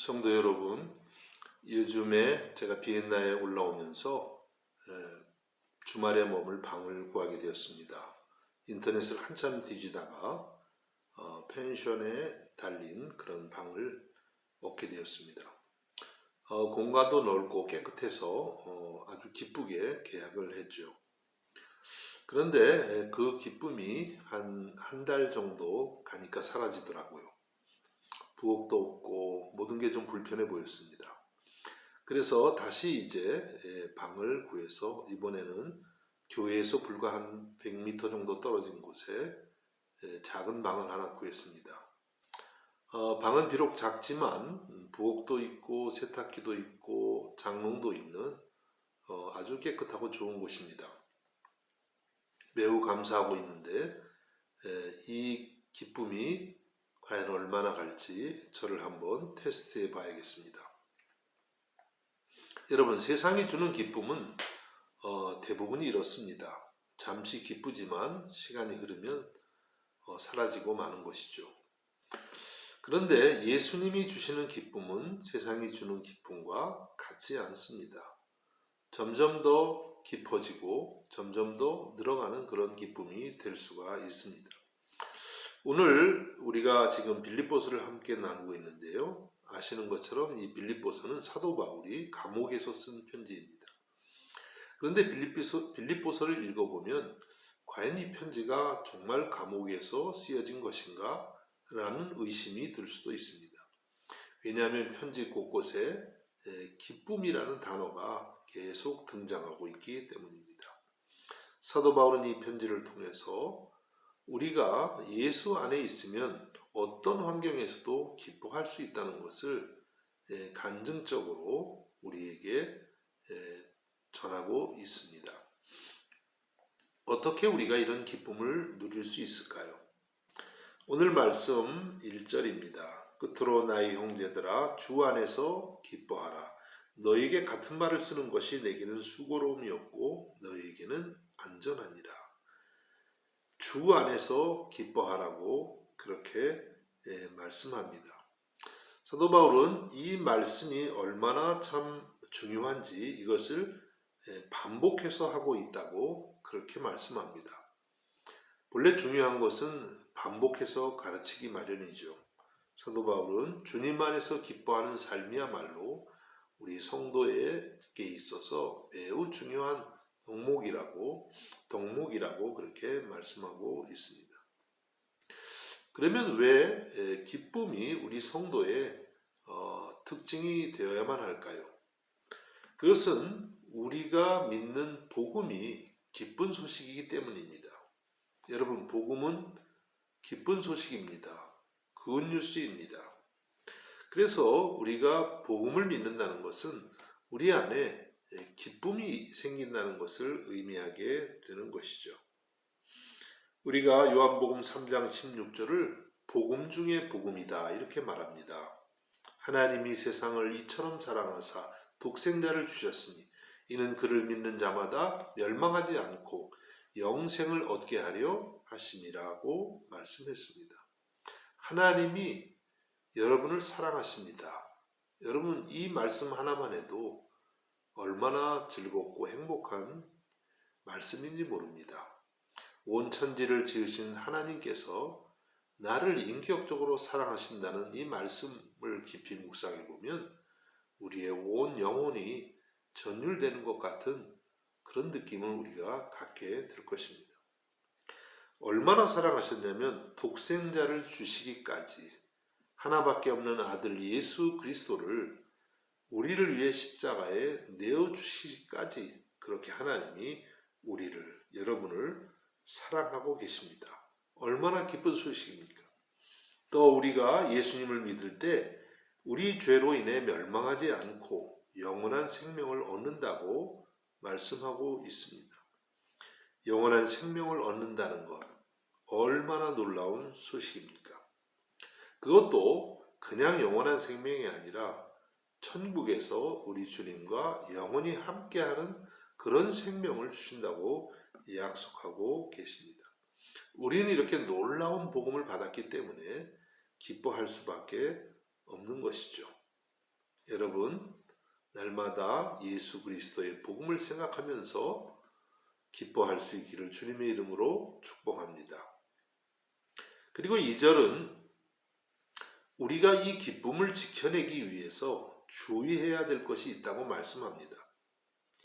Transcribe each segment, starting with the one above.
성도 여러분, 요즘에 제가 비엔나에 올라오면서 주말에 머물 방을 구하게 되었습니다. 인터넷을 한참 뒤지다가 펜션에 달린 그런 방을 얻게 되었습니다. 공간도 넓고 깨끗해서 아주 기쁘게 계약을 했죠. 그런데 그 기쁨이 한 달 정도 가니까 사라지더라고요. 부엌도 없고 모든 게 좀 불편해 보였습니다. 그래서 다시 이제 방을 구해서 이번에는 교회에서 불과 한 100m 정도 떨어진 곳에 작은 방을 하나 구했습니다. 방은 비록 작지만 부엌도 있고 세탁기도 있고 장롱도 있는 아주 깨끗하고 좋은 곳입니다. 매우 감사하고 있는데 이 기쁨이 과연 얼마나 갈지 저를 한번 테스트해 봐야겠습니다. 여러분, 세상이 주는 기쁨은 대부분이 이렇습니다. 잠시 기쁘지만 시간이 흐르면 사라지고 마는 것이죠. 그런데 예수님이 주시는 기쁨은 세상이 주는 기쁨과 같지 않습니다. 점점 더 깊어지고 점점 더 늘어가는 그런 기쁨이 될 수가 있습니다. 오늘 우리가 지금 빌립보서를 함께 나누고 있는데요. 아시는 것처럼 이 빌립보서는 사도 바울이 감옥에서 쓴 편지입니다. 그런데 빌립보서를 읽어보면 과연 이 편지가 정말 감옥에서 쓰여진 것인가? 라는 의심이 들 수도 있습니다. 왜냐하면 편지 곳곳에 기쁨이라는 단어가 계속 등장하고 있기 때문입니다. 사도 바울은 이 편지를 통해서 우리가 예수 안에 있으면 어떤 환경에서도 기뻐할 수 있다는 것을 간증적으로 우리에게 전하고 있습니다. 어떻게 우리가 이런 기쁨을 누릴 수 있을까요? 오늘 말씀 1절입니다. 끝으로 나의 형제들아 주 안에서 기뻐하라. 너에게 같은 말을 쓰는 것이 내게는 수고로움이었고 너에게는 안전하니라. 주 안에서 기뻐하라고 그렇게 말씀합니다. 사도 바울은 이 말씀이 얼마나 참 중요한지 이것을 반복해서 하고 있다고 그렇게 말씀합니다. 본래 중요한 것은 반복해서 가르치기 마련이죠. 사도 바울은 주님 안에서 기뻐하는 삶이야말로 우리 성도에게 있어서 매우 중요한 덕목이라고 그렇게 말씀하고 있습니다. 그러면 왜 기쁨이 우리 성도의 특징이 되어야만 할까요? 그것은 우리가 믿는 복음이 기쁜 소식이기 때문입니다. 여러분, 복음은 기쁜 소식입니다. 굿뉴스입니다. 그래서 우리가 복음을 믿는다는 것은 우리 안에 기쁨이 생긴다는 것을 의미하게 되는 것이죠. 우리가 요한복음 3장 16절을 복음 중에 복음이다 이렇게 말합니다. 하나님이 세상을 이처럼 사랑하사 독생자를 주셨으니 이는 그를 믿는 자마다 멸망하지 않고 영생을 얻게 하려 하심이라고 말씀했습니다. 하나님이 여러분을 사랑하십니다. 여러분, 이 말씀 하나만 해도 얼마나 즐겁고 행복한 말씀인지 모릅니다. 온 천지를 지으신 하나님께서 나를 인격적으로 사랑하신다는 이 말씀을 깊이 묵상해 보면 우리의 온 영혼이 전율되는 것 같은 그런 느낌을 우리가 갖게 될 것입니다. 얼마나 사랑하셨냐면 독생자를 주시기까지 하나밖에 없는 아들 예수 그리스도를 우리를 위해 십자가에 내어주시기까지 그렇게 하나님이 여러분을 사랑하고 계십니다. 얼마나 기쁜 소식입니까? 또 우리가 예수님을 믿을 때 우리 죄로 인해 멸망하지 않고 영원한 생명을 얻는다고 말씀하고 있습니다. 영원한 생명을 얻는다는 것, 얼마나 놀라운 소식입니까? 그것도 그냥 영원한 생명이 아니라 천국에서 우리 주님과 영원히 함께하는 그런 생명을 주신다고 약속하고 계십니다. 우리는 이렇게 놀라운 복음을 받았기 때문에 기뻐할 수밖에 없는 것이죠. 여러분, 날마다 예수 그리스도의 복음을 생각하면서 기뻐할 수 있기를 주님의 이름으로 축복합니다. 그리고 2절은 우리가 이 기쁨을 지켜내기 위해서 주의해야 될 것이 있다고 말씀합니다.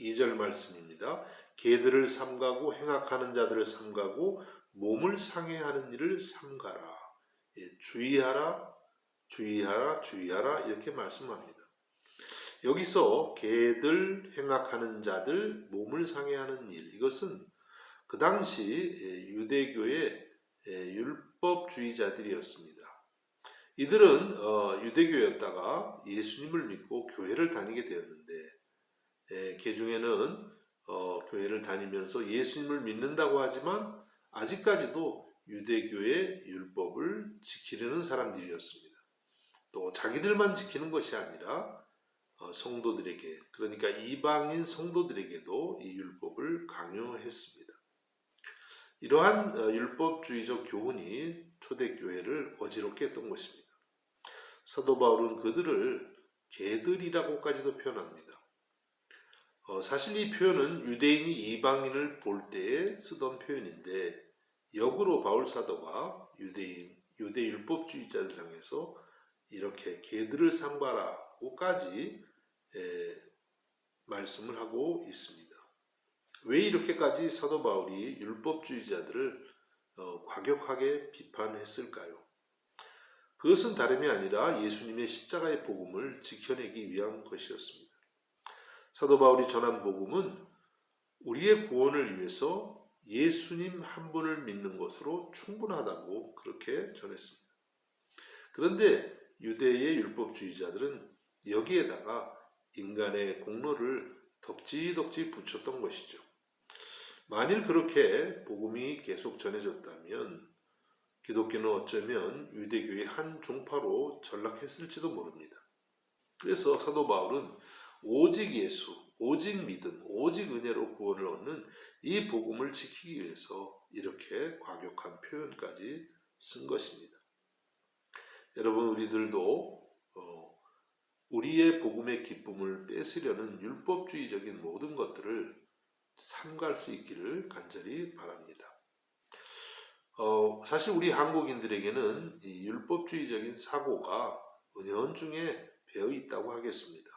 2절 말씀입니다. 개들을 삼가고 행악하는 자들을 삼가고 몸을 상해하는 일을 삼가라. 주의하라, 주의하라, 주의하라 이렇게 말씀합니다. 여기서 개들, 행악하는 자들, 몸을 상해하는 일, 이것은 그 당시 유대교의 율법주의자들이었습니다. 이들은 유대교였다가 예수님을 믿고 교회를 다니게 되었는데 그 중에는 교회를 다니면서 예수님을 믿는다고 하지만 아직까지도 유대교의 율법을 지키려는 사람들이었습니다. 또 자기들만 지키는 것이 아니라 성도들에게, 그러니까 이방인 성도들에게도 이 율법을 강요했습니다. 이러한 율법주의적 교훈이 초대교회를 어지럽게 했던 것입니다. 사도 바울은 그들을 개들이라고까지도 표현합니다. 사실 이 표현은 유대인이 이방인을 볼 때에 쓰던 표현인데 역으로 바울 사도가 유대 율법주의자들 향해서 이렇게 개들을 삼가라고까지 말씀을 하고 있습니다. 왜 이렇게까지 사도 바울이 율법주의자들을 과격하게 비판했을까요? 그것은 다름이 아니라 예수님의 십자가의 복음을 지켜내기 위한 것이었습니다. 사도 바울이 전한 복음은 우리의 구원을 위해서 예수님 한 분을 믿는 것으로 충분하다고 그렇게 전했습니다. 그런데 유대의 율법주의자들은 여기에다가 인간의 공로를 덕지덕지 붙였던 것이죠. 만일 그렇게 복음이 계속 전해졌다면 기독교는 어쩌면 유대교의 한 종파로 전락했을지도 모릅니다. 그래서 사도 바울은 오직 예수, 오직 믿음, 오직 은혜로 구원을 얻는 이 복음을 지키기 위해서 이렇게 과격한 표현까지 쓴 것입니다. 여러분, 우리들도 우리의 복음의 기쁨을 뺏으려는 율법주의적인 모든 것들을 삼갈 수 있기를 간절히 바랍니다. 사실 우리 한국인들에게는 이 율법주의적인 사고가 은연중에 배어 있다고 하겠습니다.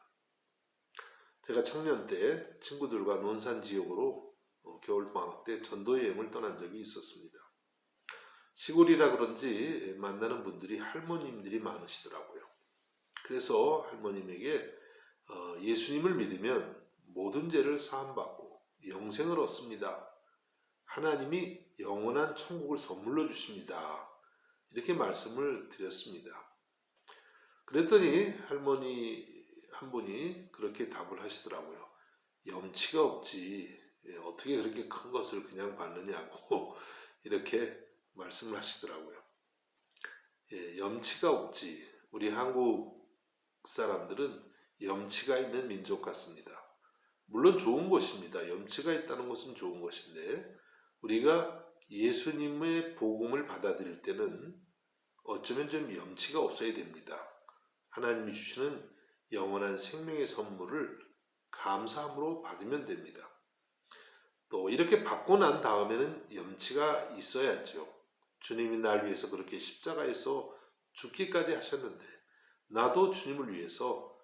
제가 청년 때 친구들과 논산 지역으로 겨울방학 때 전도여행을 떠난 적이 있었습니다. 시골이라 그런지 만나는 분들이 할머님들이 많으시더라고요. 그래서 할머님에게 예수님을 믿으면 모든 죄를 사함받고 영생을 얻습니다. 하나님이 영원한 천국을 선물로 주십니다. 이렇게 말씀을 드렸습니다. 그랬더니 할머니 한 분이 그렇게 답을 하시더라고요. 염치가 없지. 어떻게 그렇게 큰 것을 그냥 받느냐고 이렇게 말씀을 하시더라고요. 염치가 없지. 우리 한국 사람들은 염치가 있는 민족 같습니다. 물론 좋은 것입니다. 염치가 있다는 것은 좋은 것인데 우리가 예수님의 복음을 받아들일 때는 어쩌면 좀 염치가 없어야 됩니다. 하나님이 주시는 영원한 생명의 선물을 감사함으로 받으면 됩니다. 또 이렇게 받고 난 다음에는 염치가 있어야죠. 주님이 날 위해서 그렇게 십자가에서 죽기까지 하셨는데 나도 주님을 위해서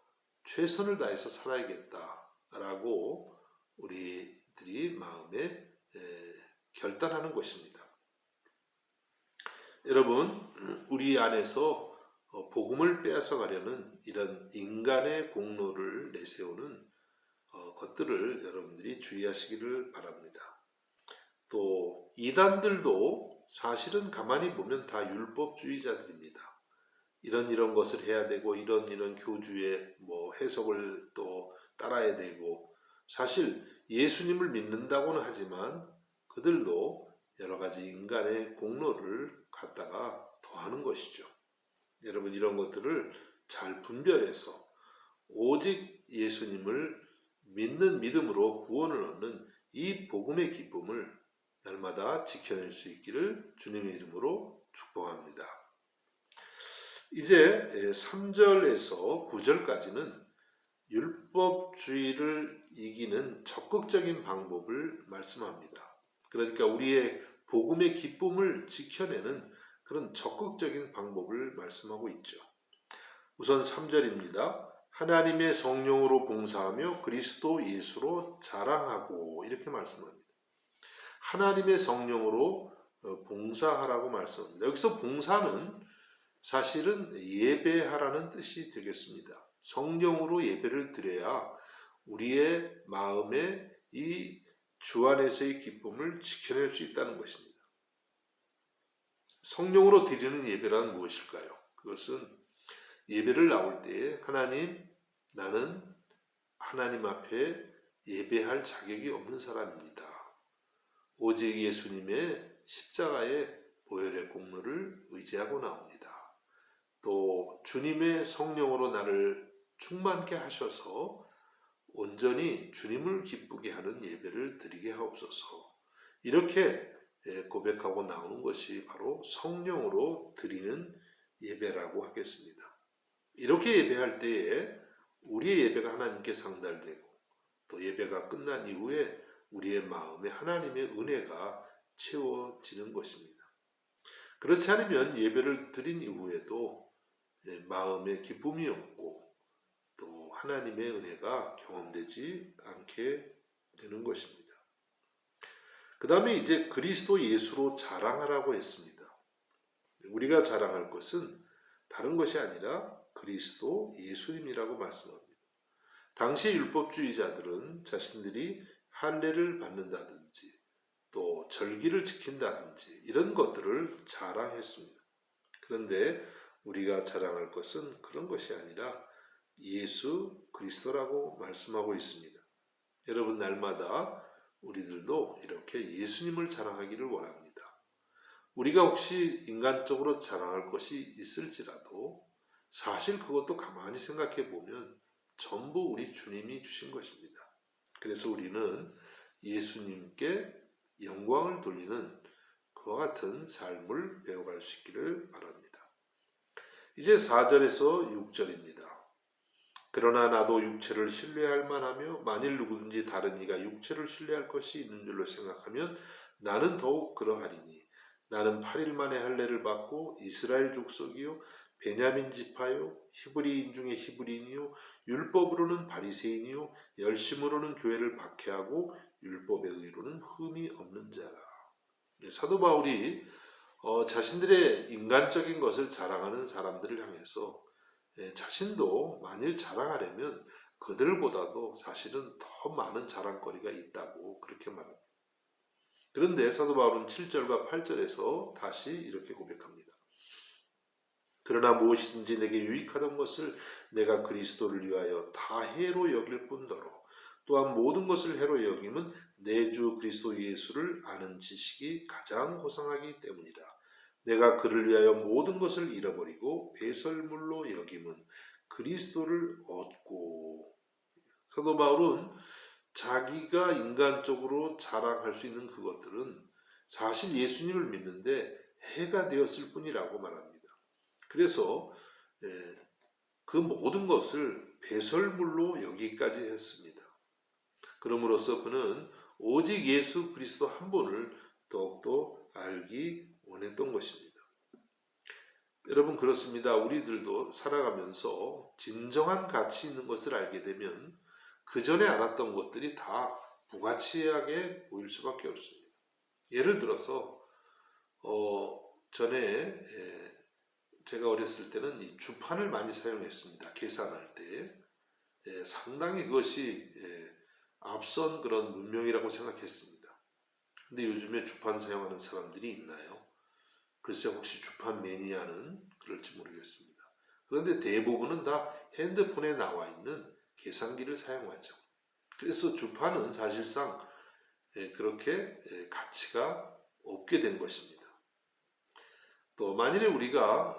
최선을 다해서 살아야겠다라고 우리들이 마음에 결단하는 것입니다. 여러분, 우리 안에서 복음을 빼앗아가려는 이런 인간의 공로를 내세우는 것들을 여러분들이 주의하시기를 바랍니다. 또 이단들도 사실은 가만히 보면 다 율법주의자들입니다. 이런 것을 해야 되고 이런 교주의 해석을 또 따라야 되고 사실 예수님을 믿는다고는 하지만 그들도 여러 가지 인간의 공로를 갖다가 더하는 것이죠. 여러분, 이런 것들을 잘 분별해서 오직 예수님을 믿는 믿음으로 구원을 얻는 이 복음의 기쁨을 날마다 지켜낼 수 있기를 주님의 이름으로 축복합니다. 이제 3절에서 9절까지는 율법주의를 이기는 적극적인 방법을 말씀합니다. 그러니까 우리의 복음의 기쁨을 지켜내는 그런 적극적인 방법을 말씀하고 있죠. 우선 3절입니다. 하나님의 성령으로 봉사하며 그리스도 예수로 자랑하고 이렇게 말씀합니다. 하나님의 성령으로 봉사하라고 말씀합니다. 여기서 봉사는 사실은 예배하라는 뜻이 되겠습니다. 성령으로 예배를 드려야 우리의 마음에 이 주 안에서의 기쁨을 지켜낼 수 있다는 것입니다. 성령으로 드리는 예배란 무엇일까요? 그것은 예배를 나올 때에 하나님, 나는 하나님 앞에 예배할 자격이 없는 사람입니다. 오직 예수님의 십자가의 보혈의 공로를 의지하고 나옵니다. 또 주님의 성령으로 나를 충만케 하셔서 온전히 주님을 기쁘게 하는 예배를 드리게 하옵소서. 이렇게 고백하고 나오는 것이 바로 성령으로 드리는 예배라고 하겠습니다. 이렇게 예배할 때에 우리의 예배가 하나님께 상달되고 또 예배가 끝난 이후에 우리의 마음에 하나님의 은혜가 채워지는 것입니다. 그렇지 않으면 예배를 드린 이후에도 마음에 기쁨이 없고 또 하나님의 은혜가 경험되지 않게 되는 것입니다. 그 다음에 이제 그리스도 예수로 자랑하라고 했습니다. 우리가 자랑할 것은 다른 것이 아니라 그리스도 예수님이라고 말씀합니다. 당시 율법주의자들은 자신들이 할례를 받는다든지 또 절기를 지킨다든지 이런 것들을 자랑했습니다. 그런데 우리가 자랑할 것은 그런 것이 아니라 예수 그리스도라고 말씀하고 있습니다. 여러분, 날마다 우리들도 이렇게 예수님을 자랑하기를 원합니다. 우리가 혹시 인간적으로 자랑할 것이 있을지라도 사실 그것도 가만히 생각해 보면 전부 우리 주님이 주신 것입니다. 그래서 우리는 예수님께 영광을 돌리는 그와 같은 삶을 배워갈 수 있기를 바랍니다. 이제 4절에서 6절입니다. 그러나 나도 육체를 신뢰할 만하며 만일 누구든지 다른 이가 육체를 신뢰할 것이 있는 줄로 생각하면 나는 더욱 그러하리니 나는 8일 만에 할례를 받고 이스라엘 족속이요 베냐민 지파요 히브리인 중에 히브리인이요 율법으로는 바리새인이요 열심으로는 교회를 박해하고 율법의 의로는 흠이 없는 자라. 사도 바울이 자신들의 인간적인 것을 자랑하는 사람들을 향해서 자신도 만일 자랑하려면 그들보다도 사실은 더 많은 자랑거리가 있다고 그렇게 말합니다. 그런데 사도 바울은 7절과 8절에서 다시 이렇게 고백합니다. 그러나 무엇이든지 내게 유익하던 것을 내가 그리스도를 위하여 다 해로 여길 뿐더러 또한 모든 것을 해로 여김은 내 주 그리스도 예수를 아는 지식이 가장 고상하기 때문이라. 내가 그를 위하여 모든 것을 잃어버리고 배설물로 여김은 그리스도를 얻고. 사도 바울은 자기가 인간적으로 자랑할 수 있는 그것들은 사실 예수님을 믿는데 해가 되었을 뿐이라고 말합니다. 그래서 그 모든 것을 배설물로 여기까지 했습니다. 그럼으로써 그는 오직 예수 그리스도 한 분을 더욱더 알기 원했던 것입니다. 여러분, 그렇습니다. 우리들도 살아가면서 진정한 가치 있는 것을 알게 되면 그 전에 알았던 것들이 다 무가치하게 보일 수밖에 없습니다. 예를 들어서 전에 제가 어렸을 때는 이 주판을 많이 사용했습니다. 계산할 때 상당히 그것이 앞선 그런 문명이라고 생각했습니다. 근데 요즘에 주판 사용하는 사람들이 있나요? 글쎄, 혹시 주판 매니아는 그럴지 모르겠습니다. 그런데 대부분은 다 핸드폰에 나와 있는 계산기를 사용하죠. 그래서 주판은 사실상 그렇게 가치가 없게 된 것입니다. 또 만일에 우리가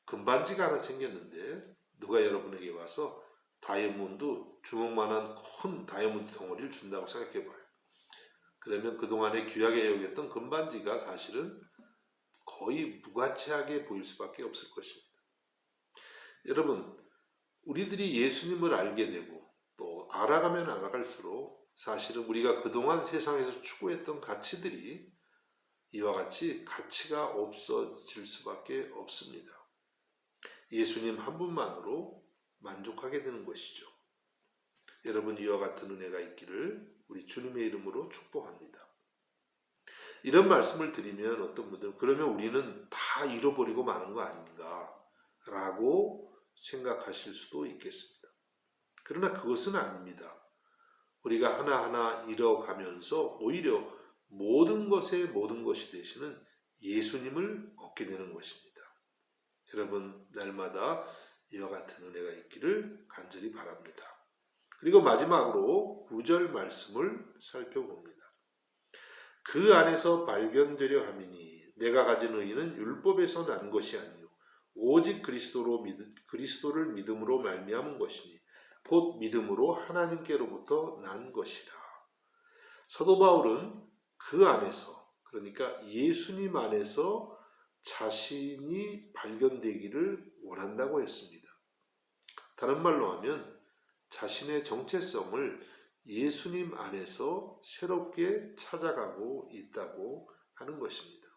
금반지가 하나 생겼는데 누가 여러분에게 와서 다이아몬드 주먹만한 큰 다이아몬드 덩어리를 준다고 생각해봐요. 그러면 그동안에 귀하게 여겼던 금반지가 사실은 거의 무가치하게 보일 수밖에 없을 것입니다. 여러분, 우리들이 예수님을 알게 되고 또 알아가면 알아갈수록 사실은 우리가 그동안 세상에서 추구했던 가치들이 이와 같이 가치가 없어질 수밖에 없습니다. 예수님 한 분만으로 만족하게 되는 것이죠. 여러분, 이와 같은 은혜가 있기를 우리 주님의 이름으로 축복합니다. 이런 말씀을 드리면 어떤 분들은 그러면 우리는 다 잃어버리고 마는 거 아닌가 라고 생각하실 수도 있겠습니다. 그러나 그것은 아닙니다. 우리가 하나하나 잃어가면서 오히려 모든 것의 모든 것이 되시는 예수님을 얻게 되는 것입니다. 여러분, 날마다 이와 같은 은혜가 있기를 간절히 바랍니다. 그리고 마지막으로 9절 말씀을 살펴봅니다. 그 안에서 발견되려 함이니 내가 가진 의의는 율법에서 난 것이 아니요 오직 그리스도를 믿음으로 말미암은 것이니 곧 믿음으로 하나님께로부터 난 것이라. 사도 바울은 그 안에서, 그러니까 예수님 안에서 자신이 발견되기를 원한다고 했습니다. 다른 말로 하면 자신의 정체성을 예수님 안에서 새롭게 찾아가고 있다고 하는 것입니다.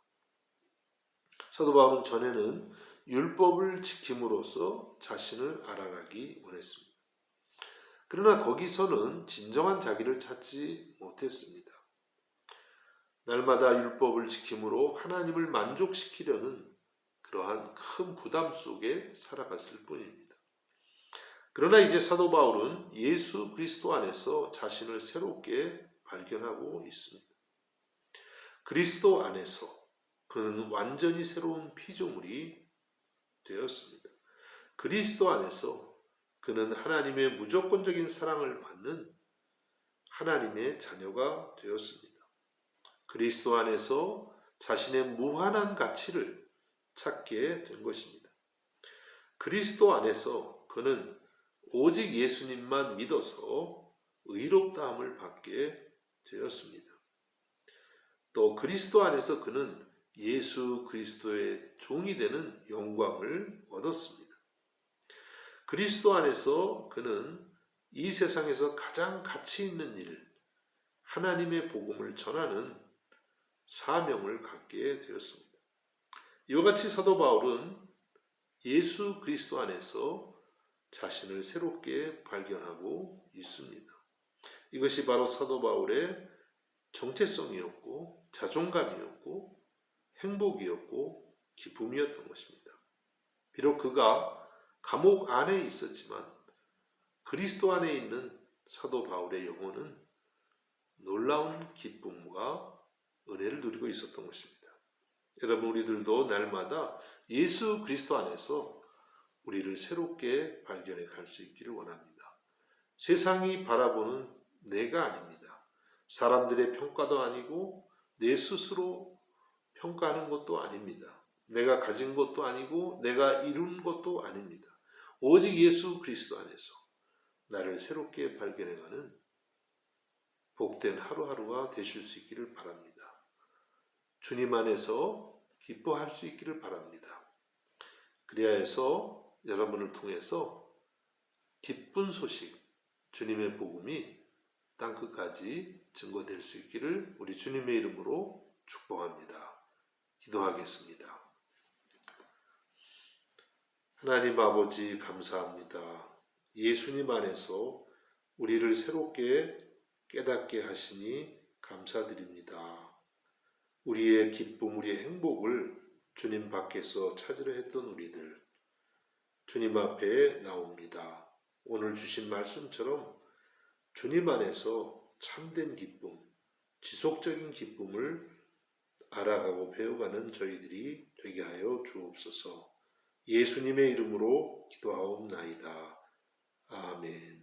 사도 바울은 전에는 율법을 지킴으로써 자신을 알아가기 원했습니다. 그러나 거기서는 진정한 자기를 찾지 못했습니다. 날마다 율법을 지킴으로 하나님을 만족시키려는 그러한 큰 부담 속에 살아갔을 뿐입니다. 그러나 이제 사도 바울은 예수 그리스도 안에서 자신을 새롭게 발견하고 있습니다. 그리스도 안에서 그는 완전히 새로운 피조물이 되었습니다. 그리스도 안에서 그는 하나님의 무조건적인 사랑을 받는 하나님의 자녀가 되었습니다. 그리스도 안에서 자신의 무한한 가치를 찾게 된 것입니다. 그리스도 안에서 그는 오직 예수님만 믿어서 의롭다함을 받게 되었습니다. 또 그리스도 안에서 그는 예수 그리스도의 종이 되는 영광을 얻었습니다. 그리스도 안에서 그는 이 세상에서 가장 가치 있는 일, 하나님의 복음을 전하는 사명을 갖게 되었습니다. 이와 같이 사도 바울은 예수 그리스도 안에서 자신을 새롭게 발견하고 있습니다. 이것이 바로 사도 바울의 정체성이었고 자존감이었고 행복이었고 기쁨이었던 것입니다. 비록 그가 감옥 안에 있었지만 그리스도 안에 있는 사도 바울의 영혼은 놀라운 기쁨과 은혜를 누리고 있었던 것입니다. 여러분, 우리들도 날마다 예수 그리스도 안에서 우리를 새롭게 발견해 갈 수 있기를 원합니다. 세상이 바라보는 내가 아닙니다. 사람들의 평가도 아니고 내 스스로 평가하는 것도 아닙니다. 내가 가진 것도 아니고 내가 이룬 것도 아닙니다. 오직 예수 그리스도 안에서 나를 새롭게 발견해가는 복된 하루하루가 되실 수 있기를 바랍니다. 주님 안에서 기뻐할 수 있기를 바랍니다. 그래야 해서 여러분을 통해서 기쁜 소식, 주님의 복음이 땅끝까지 증거될 수 있기를 우리 주님의 이름으로 축복합니다. 기도하겠습니다. 하나님 아버지, 감사합니다. 예수님 안에서 우리를 새롭게 깨닫게 하시니 감사드립니다. 우리의 기쁨, 우리의 행복을 주님 밖에서 찾으려 했던 우리들, 주님 앞에 나옵니다. 오늘 주신 말씀처럼 주님 안에서 참된 기쁨, 지속적인 기쁨을 알아가고 배워가는 저희들이 되게 하여 주옵소서. 예수님의 이름으로 기도하옵나이다. 아멘.